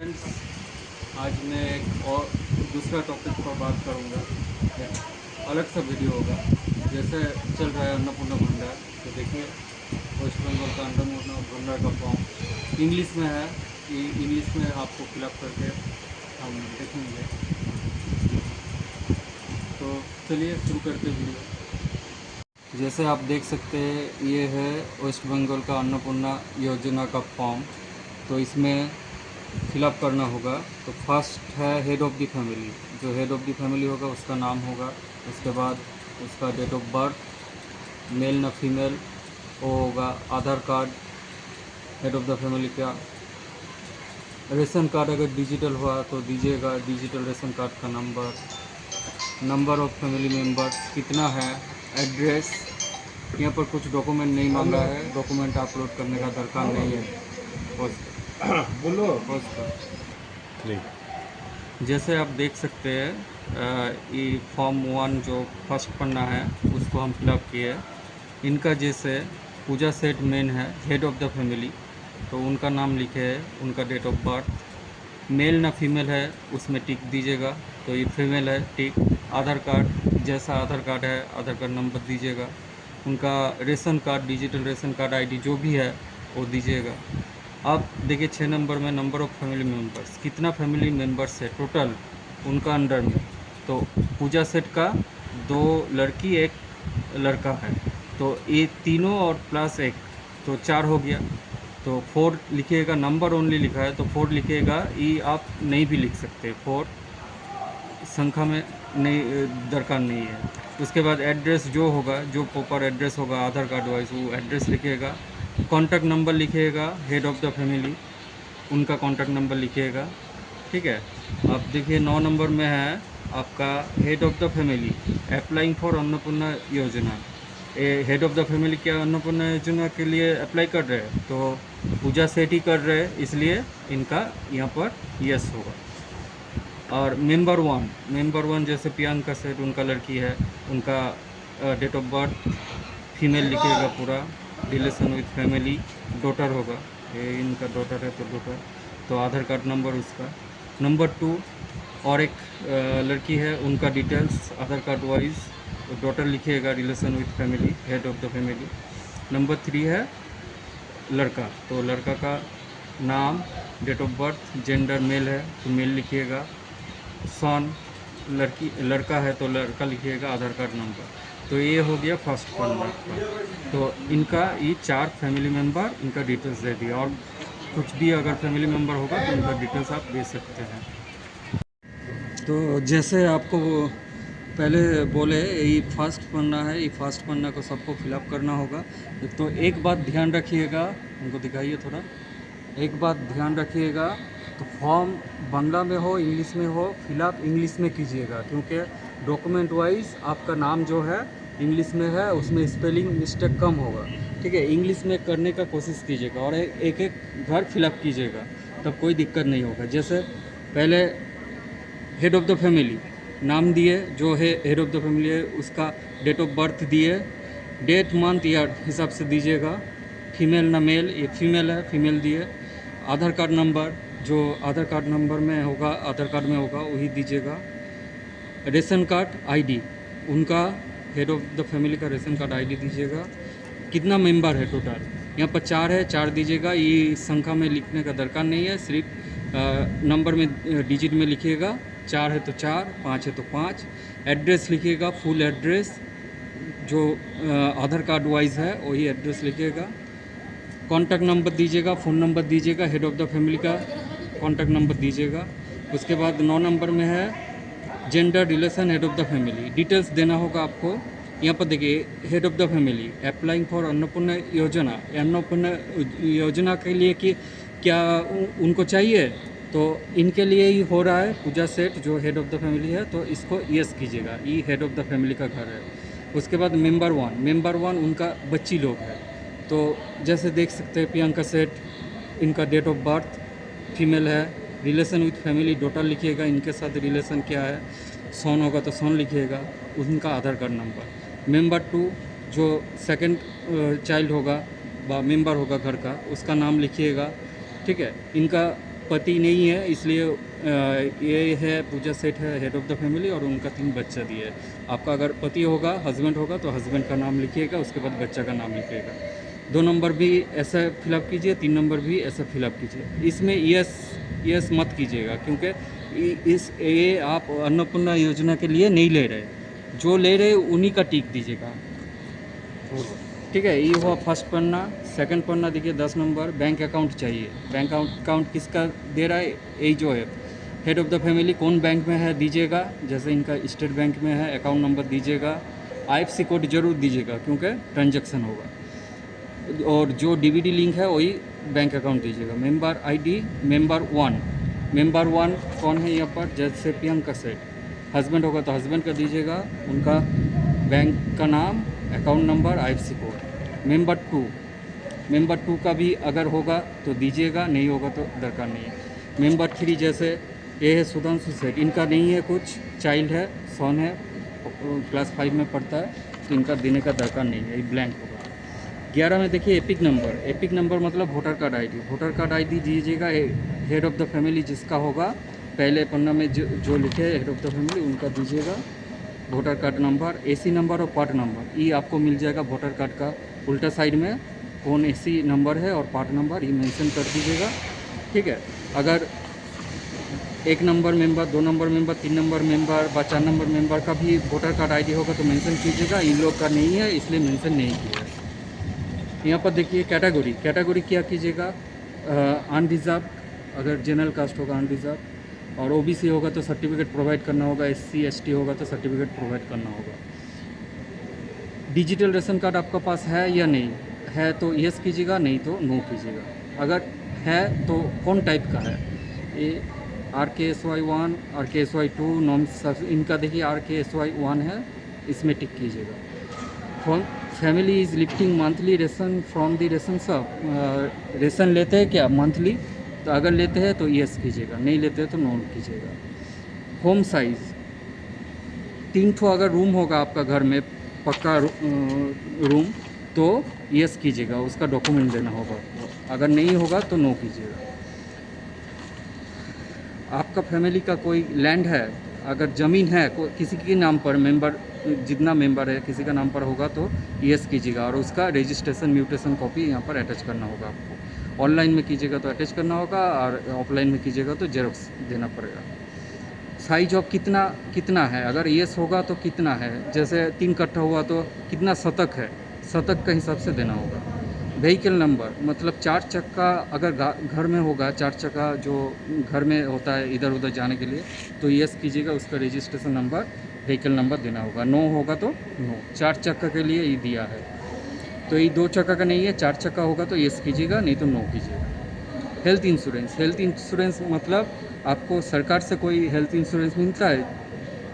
Friends, आज मैं एक और दूसरा टॉपिक पर बात करूंगा। एक अलग सा वीडियो होगा। जैसे चल रहा है अन्नपूर्णा भंडार, तो देखिए वेस्ट बंगाल का अन्नपूर्णा भंडार का फॉर्म इंग्लिश में है। इंग्लिश में आपको फिलअप करके हम देखेंगे। तो चलिए शुरू करते वीडियो। जैसे आप देख सकते हैं, ये है वेस्ट बंगाल का अन्नपूर्णा योजना का फॉर्म। तो इसमें फिलअप करना होगा। तो फर्स्ट है हेड ऑफ़ द फैमिली। जो हेड ऑफ़ द फैमिली होगा उसका नाम होगा। उसके बाद उसका डेट ऑफ बर्थ, मेल ना फीमेल, वो होगा। Aadhaar card head of the family का। रेशन कार्ड अगर डिजिटल हुआ तो दीजिएगा डिजिटल रेशन कार्ड का number. Number of family members कितना है। एड्रेस, यहाँ पर कुछ डॉक्यूमेंट नहीं मांगा है। डॉक्यूमेंट अपलोड करने का दरकार नहीं है। बोलो जैसे आप देख सकते हैं, ये फॉर्म 1 जो फर्स्ट पन्ना है उसको हम फिलअप किए। इनका जैसे पूजा सेठ मेन है, हेड ऑफ़ द फैमिली, तो उनका नाम लिखे है, उनका डेट ऑफ बर्थ। मेल ना फीमेल है उसमें टिक दीजिएगा, तो ये फीमेल है, टिक। आधार कार्ड, जैसा आधार कार्ड है आधार कार्ड नंबर दीजिएगा। उनका ration card, digital ration card ID जो भी है वो दीजिएगा। अब देखिए 6 नंबर में नंबर ऑफ़ फैमिली मेम्बर्स, कितना फैमिली मेम्बर्स है टोटल उनका अंडर में। तो पूजा सेठ का 2 लड़की 1 लड़का है, तो ये तीनों और प्लस 1, तो 4 हो गया। तो 4 लिखिएगा, नंबर ओनली लिखा है तो 4 लिखिएगा। ये आप नहीं भी लिख सकते, 4 संख्या में नहीं, दरकार नहीं है। उसके बाद एड्रेस जो होगा, जो प्रॉपर एड्रेस होगा आधार कार्ड वाइज, वो एड्रेस लिखिएगा। कॉन्टैक्ट नंबर लिखिएगा, हेड ऑफ़ द फैमिली उनका कॉन्टैक्ट नंबर लिखिएगा। ठीक है। अब देखिए 9 नंबर में है आपका head of the family applying for Annapurna Yojana. Head of the family क्या अन्नपूर्णा योजना के लिए अप्लाई कर रहे हैं, तो पूजा सेठ ही कर रहे हैं, इसलिए इनका यहाँ पर यस होगा। और मेंबर 1 जैसे प्रियंका सेठ उनका लड़की है, उनका डेट ऑफ बर्थ फीमेल लिखिएगा पूरा। रिलेशन विथ फैमिली डॉटर होगा, ये इनका डॉटर है तो डॉटर, तो आधार कार्ड नंबर उसका। नंबर 2 और एक लड़की है, उनका details Aadhaar card wise daughter लिखिएगा, relation with family, head of the family. Number 3 है लड़का, तो लड़का का नाम, date of birth, gender male है तो मेल लिखिएगा। सन, लड़का है तो लड़का लिखिएगा, आधार कार्ड नंबर। तो ये हो गया फर्स्ट पन्ना का। तो इनका ये 4 फैमिली मेम्बर, इनका डिटेल्स दे दिया। और कुछ भी अगर फैमिली मेम्बर होगा तो उनका डिटेल्स आप दे सकते हैं। तो जैसे आपको पहले बोले, ये फर्स्ट पन्ना है, ये फर्स्ट पन्ना को सबको फिलअप करना होगा। तो एक बात ध्यान रखिएगा, उनको दिखाइए थोड़ा। एक बात ध्यान रखिएगा, तो फॉर्म बांग्ला में हो इंग्लिश में हो, फिलअप इंग्लिश में कीजिएगा, क्योंकि डॉक्यूमेंट वाइज आपका नाम जो है इंग्लिश में है, उसमें स्पेलिंग मिस्टेक कम होगा। ठीक है, इंग्लिश में करने का कोशिश कीजिएगा और एक एक घर फिलअप कीजिएगा, तब कोई दिक्कत नहीं होगा। जैसे पहले हेड ऑफ़ द फैमिली नाम दिए, जो है हेड ऑफ़ द फैमिली है उसका डेट ऑफ बर्थ दिए, डेट मंथ ईयर हिसाब से दीजिएगा। फीमेल ना मेल, ये फीमेल है, फीमेल दिए। आधार कार्ड नंबर जो आधार कार्ड नंबर में होगा, आधार कार्ड में होगा वही दीजिएगा। रेशन कार्ड आईडी, उनका हेड ऑफ़ द फैमिली का रेशन कार्ड आईडी दीजिएगा। कितना मेंबर है टोटल, यहाँ पर 4 है, 4 दीजिएगा। ये संख्या में लिखने का दरकार नहीं है, सिर्फ नंबर में डिजिट में लिखिएगा। 4 है तो 4, 5 है तो 5। एड्रेस लिखिएगा, फुल एड्रेस जो आधार कार्ड वाइज है वही एड्रेस लिखिएगा। कॉन्टैक्ट नंबर दीजिएगा, फ़ोन नंबर दीजिएगा, हेड ऑफ़ द फैमिली का कॉन्टैक्ट नंबर दीजिएगा। उसके बाद 9 नंबर में है gender, relation, head of the family details देना होगा आपको। यहाँ पर देखिए head of the family applying for Annapurna योजना, अन्नपूर्णा योजना के लिए कि क्या उनको चाहिए, तो इनके लिए ही हो रहा है। पूजा सेठ जो हेड ऑफ़ द फैमिली है, तो इसको यस कीजिएगा, ये हेड ऑफ़ द फैमिली का घर है। उसके बाद मेंबर 1 उनका बच्ची लोग है, तो जैसे देख सकते हैं प्रियंका सेठ, इनका डेट ऑफ बर्थ फीमेल है। रिलेशन विथ फैमिली डॉटर लिखिएगा, इनके साथ रिलेशन क्या है। सन होगा तो सन लिखिएगा, उनका आधार कार्ड नंबर। मेंबर 2 जो सेकंड चाइल्ड होगा व मेंबर होगा घर का, उसका नाम लिखिएगा। ठीक है, इनका पति नहीं है, इसलिए ये है पूजा सेठ है हेड ऑफ़ द फैमिली और उनका 3 बच्चा दिया है। आपका अगर पति होगा, हस्बैंड होगा तो हस्बैंड का नाम लिखिएगा, उसके बाद बच्चा का नाम लिखिएगा। 2 नंबर भी ऐसा फिलअप कीजिए, 3 नंबर भी ऐसा फिलअप कीजिए। इसमें यस मत कीजिएगा, क्योंकि ये आप अन्नपूर्णा योजना के लिए नहीं ले रहे, जो ले रहे उन्हीं का टिक दीजिएगा। ठीक है, ये हुआ फर्स्ट पन्ना। सेकंड पन्ना देखिए 10 नंबर, बैंक अकाउंट चाहिए। बैंक अकाउंट किसका दे रहा है? यही जो है हेड ऑफ़ द फैमिली कौन बैंक में है दीजिएगा। जैसे इनका स्टेट बैंक में है, अकाउंट नंबर दीजिएगा। IFSC कोड जरूर दीजिएगा क्योंकि ट्रांजैक्शन होगा। और जो DBD लिंक है वही बैंक अकाउंट दीजिएगा। मेंबर ID मेंबर 1 कौन है यहाँ पर? जैसे प्रियंका सेठ, हस्बैंड होगा तो हस्बैंड का दीजिएगा, उनका बैंक का नाम, account number, IFSC code. Member 2 का भी अगर होगा तो दीजिएगा, नहीं होगा तो दरकार नहीं है। मेंबर 3 जैसे ये है सुधांशु सेठ, इनका नहीं है, कुछ चाइल्ड है, सन है, क्लास 5 में पढ़ता है, तो इनका देने का दरकार नहीं है, ये ब्लैंक होगा। 11 में देखिए एपिक नंबर मतलब वोटर कार्ड ID दीजिएगा। हेड ऑफ़ द फैमिली जिसका होगा, पहले पन्ना में जो लिखे हेड ऑफ़ द फैमिली उनका दीजिएगा voter card number. AC number और पार्ट नंबर ये आपको मिल जाएगा वोटर कार्ड का उल्टा साइड में, कौन AC नंबर है और पार्ट नंबर ये मेंशन कर दीजिएगा। ठीक है, अगर 1 number member, 2 number member, 3 number member व 4 नंबर मेंबर का भी वोटर कार्ड ID होगा तो मेंशन कीजिएगा। इन लोग का नहीं है इसलिए मेंशन नहीं किया है। यहाँ पर देखिए कैटेगरी क्या कीजिएगा? अनरिजर्व, अगर जनरल कास्ट होगा अनरिजर्व, और OBC होगा तो सर्टिफिकेट प्रोवाइड करना होगा, SC ST होगा तो सर्टिफिकेट प्रोवाइड करना होगा। डिजिटल रेशन कार्ड आपका पास है या नहीं है तो यस कीजिएगा, नहीं तो नो कीजिएगा। अगर है तो कौन टाइप का है? ये RKSY 1, RKSY 2 नॉर्म्स, इनका देखिए RKSY 1 है, इसमें टिक कीजिएगा। Family is lifting monthly ration from the ration shop, ration लेते हैं क्या मंथली? तो अगर लेते हैं तो यस कीजिएगा, नहीं लेते हैं तो नो कीजिएगा। होम साइज़ 3 ठो अगर रूम होगा आपका घर में, पक्का रूम, तो यस कीजिएगा, उसका डॉक्यूमेंट देना होगा। अगर नहीं होगा तो नो कीजिएगा। आपका फैमिली का कोई लैंड है, अगर ज़मीन है किसी के नाम पर, मेंबर जितना मेंबर है किसी का नाम पर होगा तो यस कीजिएगा, और उसका रजिस्ट्रेशन म्यूटेशन कॉपी यहाँ पर अटैच करना होगा आपको। ऑनलाइन में कीजिएगा तो अटैच करना होगा, और ऑफलाइन में कीजिएगा तो जेरोक्स देना पड़ेगा। साइज ऑफ कितना है, अगर यस होगा तो कितना है, जैसे 3 कट्ठा हुआ तो कितना शतक है, शतक का हिसाब से देना होगा। व्हीकल नंबर मतलब 4 चक्का अगर घर में होगा, 4 चक्का जो घर में होता है इधर उधर जाने के लिए, तो यस कीजिएगा, उसका रजिस्ट्रेशन नंबर व्हीकल नंबर देना होगा। नो होगा तो नो। 4 चक्का के लिए ये दिया है, तो ये 2 चक्का का नहीं है, 4 चक्का होगा तो यस कीजिएगा, नहीं तो नो कीजिएगा। हेल्थ इंश्योरेंस मतलब आपको सरकार से कोई हेल्थ इंश्योरेंस मिलता है।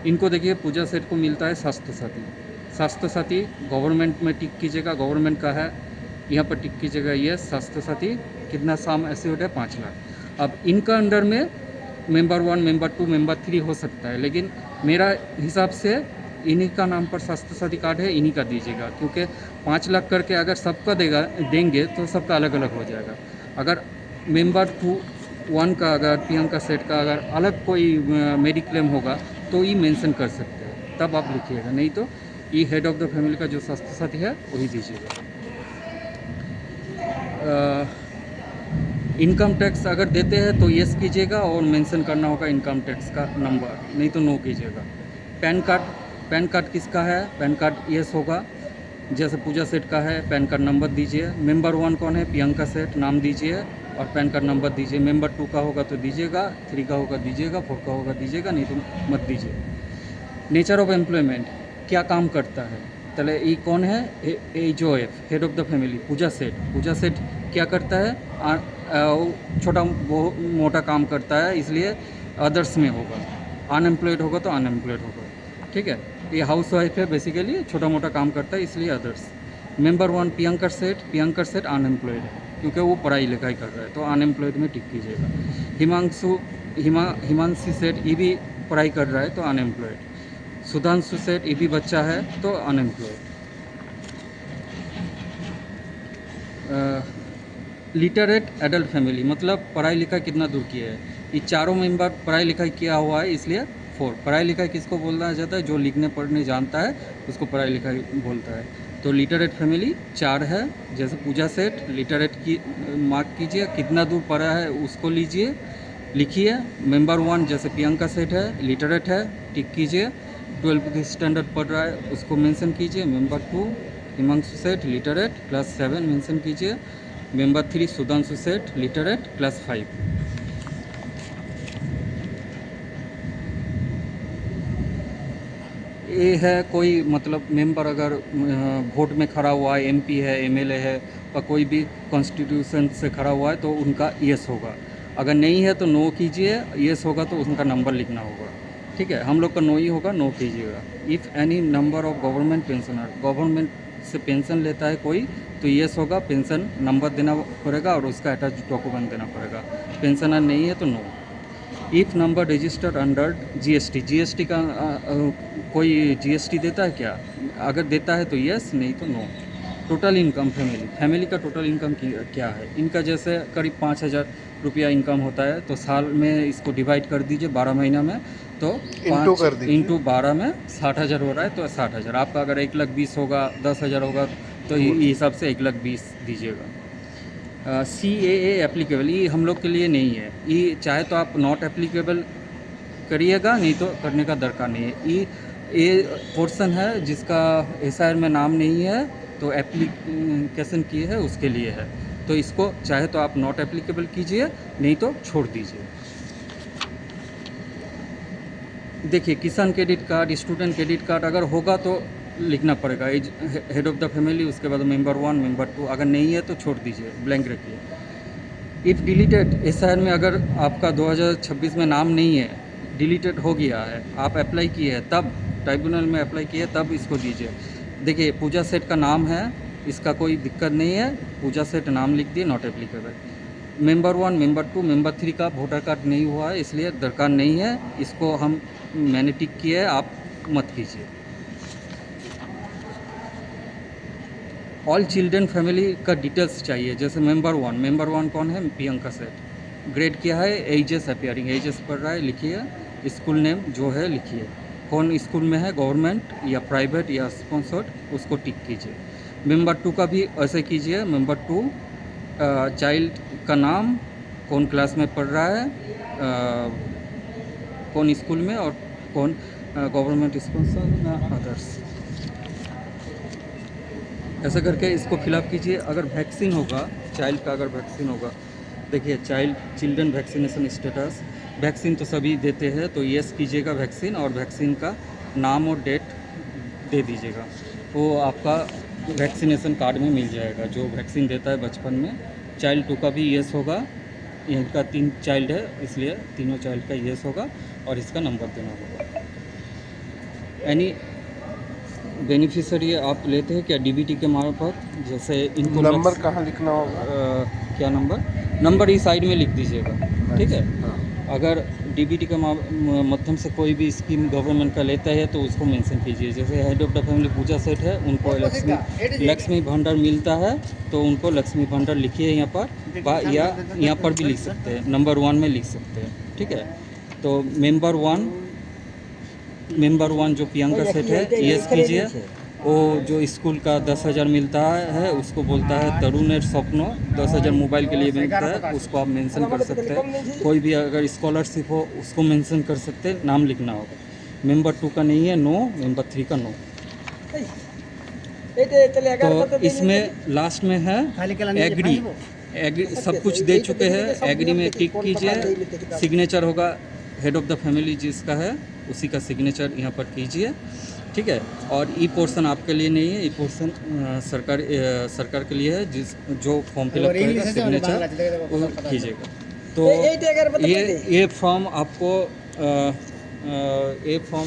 इनको देखिए पूजा सेठ को मिलता है स्वास्थ्य साथी गवर्नमेंट में टिक कीजिएगा, गवर्नमेंट का है, यहाँ पर टिक कीजिएगा यस। स्वास्थ्य साथी कितना सम एश्योर्ड है? 5 लाख। अब इनका अंडर में मेंबर 1, मेंबर 2, मेंबर 3 हो सकता है, लेकिन मेरा हिसाब से इन्हीं का नाम पर स्वास्थ्य साथी कार्ड है, इन्हीं का दीजिएगा, क्योंकि 5 लाख करके अगर सबका देंगे तो सबका अलग अलग हो जाएगा। अगर मेंबर 1 का, अगर प्रियंका सेठ का अगर अलग कोई मेडिक्लेम होगा तो ये मेंशन कर सकते हैं, तब आप लिखिएगा, नहीं तो ये हेड ऑफ़ द फैमिली का जो स्वास्थ्य साथी है वही दीजिएगा। इनकम टैक्स अगर देते हैं तो यस कीजिएगा, और मेंशन करना होगा इनकम टैक्स का नंबर, नहीं तो नो कीजिएगा। पैन कार्ड किसका है? पैन कार्ड यस होगा, जैसे पूजा सेठ का है, पैन कार्ड नंबर दीजिए। मेंबर 1 कौन है? प्रियंका सेठ, नाम दीजिए और पैन कार्ड नंबर दीजिए। मेंबर 2 का होगा तो दीजिएगा, 3 का होगा दीजिएगा, 4 का होगा दीजिएगा, नहीं तो मत दीजिए। नेचर ऑफ एम्प्लॉयमेंट, क्या काम करता है? चले ये कौन है? HOF head of the family Pooja Seth क्या करता है? छोटा मोटा काम करता है, इसलिए अदर्स में होगा। अनएम्प्लॉयड होगा तो अनएम्प्लॉयड होगा। ठीक है, ये हाउस वाइफ है, बेसिकली छोटा मोटा काम करता है, इसलिए अदर्स। मेंबर 1 प्रियंका सेठ अनएम्प्लॉयड है, क्योंकि वो पढ़ाई लिखाई कर रहा है, तो अनएम्प्लॉयड में टिक कीजिएगा। हिमांशी सेठ ये भी पढ़ाई कर रहा है तो अनएम्प्लॉयड। सुधांशु सेठ ये भी बच्चा है तो अनएम्प्लॉयड। लिटरेट एडल्ट फैमिली मतलब पढ़ाई लिखाई कितना दूर किया है। ये चारों मेंबर पढ़ाई लिखाई किया हुआ है, इसलिए 4। पढ़ाई लिखाई किसको बोलना जाता है? जो लिखने पढ़ने जानता है उसको पढ़ाई लिखाई बोलता है। तो लिटरेट फैमिली 4 है। जैसे पूजा सेठ लिटरेट की मार्क कीजिए, कितना दूर पढ़ा है उसको लीजिए, लिखिए। मेंबर 1 जैसे प्रियंका सेठ है, लिटरेट है, टिक कीजिए। 12th स्टैंडर्ड पढ़ रहा है उसको मेंशन कीजिए। मेंबर 2 हिमांशु सेठ लिटरेट +7 मेंशन कीजिए। मेंबर 3 सुधांशु सेठ लिटरेट +5। ये है कोई मतलब मेंबर अगर वोट में खड़ा हुआ है, एमपी है, एमएलए है और कोई भी कॉन्स्टिट्यूशन से खड़ा हुआ है तो उनका यस होगा। अगर नहीं है तो नो कीजिए, यस होगा तो उनका नंबर लिखना होगा। ठीक है, हम लोग का नो ही होगा, नो कीजिएगा। If any number of government pensioner, government से पेंशन लेता है कोई तो यस होगा, पेंशन नंबर देना पड़ेगा और उसका अटैच डॉक्यूमेंट देना पड़ेगा। पेंशनर नहीं है तो no. If number registered under GST, GST का कोई जीएसटी देता है क्या? अगर देता है तो यस, नहीं तो no. Total income family, family का टोटल इनकम क्या है? इनका जैसे करीब 5,000 रुपया इनकम होता है तो साल में इसको डिवाइड कर दीजिए 12 महीना में, तो इंटू कर 5 दीजिए। इंटू 12 में 60,000 हो रहा है तो 60,000। आपका अगर 1,20,000 होगा, 10,000 होगा तो ये हिसाब से 1,20,000 दीजिएगा। CAA एप्लीकेबल, ये हम लोग के लिए नहीं है। ये चाहे तो आप नॉट एप्लीकेबल करिएगा, नहीं तो करने का दरकार नहीं है। ये पोर्शन है जिसका SIR में नाम नहीं है तो एप्लीकेशन की है उसके लिए है। तो इसको चाहे तो आप नॉट एप्लीकेबल कीजिए, नहीं तो छोड़ दीजिए। देखिए, Kisan credit card, student credit card अगर होगा तो लिखना पड़ेगा as head of the family, उसके बाद मेंबर 1 मेंबर 2। अगर नहीं है तो छोड़ दीजिए, ब्लैंक रखिए। इफ़ डिलीटेड, SIR में अगर आपका 2026 में नाम नहीं है, डिलीटेड हो गया है, आप अप्लाई किए हैं तब, ट्राइब्यूनल में अप्लाई किए तब इसको दीजिए। देखिए, पूजा सेठ का नाम है, इसका कोई दिक्कत नहीं है, पूजा सेठ नाम लिख दिए, not applicable. Member 1 member 2 member 3 का वोटर कार्ड नहीं हुआ है इसलिए दरकार नहीं है, इसको मैंने टिक किया है, आप मत कीजिए। ऑल चिल्ड्रन फैमिली का डिटेल्स चाहिए। जैसे मेंबर 1 कौन है? प्रियंका सेठ। ग्रेड क्या है? एजेस अपियरिंग, एजेस पढ़ रहा है, लिखिए। स्कूल नेम जो है लिखिए, कौन स्कूल में है, गवर्नमेंट या प्राइवेट या स्पॉन्सर्ड, उसको टिक कीजिए। मेंबर 2 का भी ऐसे कीजिए। मेंबर 2 चाइल्ड का नाम, कौन क्लास में पढ़ रहा है, कौन स्कूल में और कौन गवर्नमेंट स्पॉन्सर या अदर्स, ऐसा करके इसको फिलअप कीजिए। अगर वैक्सीन होगा, चाइल्ड का अगर वैक्सीन होगा, देखिए चिल्ड्रन वैक्सीनेशन स्टेटस, वैक्सीन तो सभी देते हैं तो यस कीजिएगा वैक्सीन, और वैक्सीन का नाम और डेट दे दीजिएगा, वो आपका वैक्सीनेशन कार्ड में मिल जाएगा जो वैक्सीन देता है बचपन में। चाइल्ड 2 का भी यस होगा, इनका 3 चाइल्ड है इसलिए तीनों चाइल्ड का यस होगा और इसका नंबर देना होगा। एनी बेनिफिशियरी आप लेते हैं क्या डीबीटी के मार्फत? जैसे इनको नंबर कहाँ लिखना होगा? क्या नंबर इस साइड में लिख दीजिएगा, ठीक है। हाँ। अगर डीबीटी के माध्यम से कोई भी स्कीम गवर्नमेंट का लेता है तो उसको मेंशन कीजिए। जैसे head of the family Pooja सेठ है, उनको लक्ष्मी भंडार मिलता है तो उनको लक्ष्मी भंडार लिखिए यहाँ पर, या यहाँ पर भी लिख सकते हैं, नंबर 1 में लिख सकते हैं, ठीक है। तो मेंबर 1 जो प्रियंका सेठ है, यस कीजिए। वो जो स्कूल का 10,000 मिलता है उसको बोलता है तरुण स्वप्नो, 10,000 मोबाइल के लिए मिलता है, उसको आप मेंशन कर सकते हैं। कोई भी अगर स्कॉलरशिप हो उसको मेंशन कर सकते हैं, नाम लिखना होगा। मेंबर 2 का नहीं है, नो। मेंबर 3 का नो। तो इसमें लास्ट में है एग्री, सब कुछ दे चुके हैं। एग्री में टिक कीजिए। सिग्नेचर होगा हेड ऑफ़ द फैमिली जिसका है उसी का सिग्नेचर यहाँ पर कीजिए, ठीक है। और ई पोर्शन आपके लिए नहीं है, ई पोर्शन सरकार के लिए है, जो फॉर्म फिलअप करेगा सिग्नेचर वो कीजिएगा। तो ये फॉर्म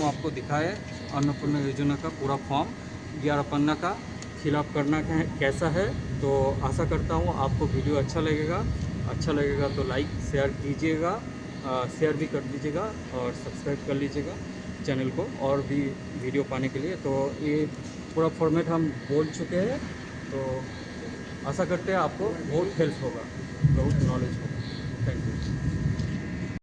आपको दिखाए अन्नपूर्णा योजना का पूरा फॉर्म 11 पन्ना का फिलअप करना कैसा है। तो आशा करता हूँ आपको वीडियो अच्छा लगेगा तो लाइक शेयर कीजिएगा, शेयर भी कर दीजिएगा और सब्सक्राइब कर लीजिएगा चैनल को और भी वीडियो पाने के लिए। तो ये पूरा फॉर्मेट हम बोल चुके हैं, तो आशा करते हैं आपको बहुत हेल्प होगा, बहुत नॉलेज होगा। Thank you.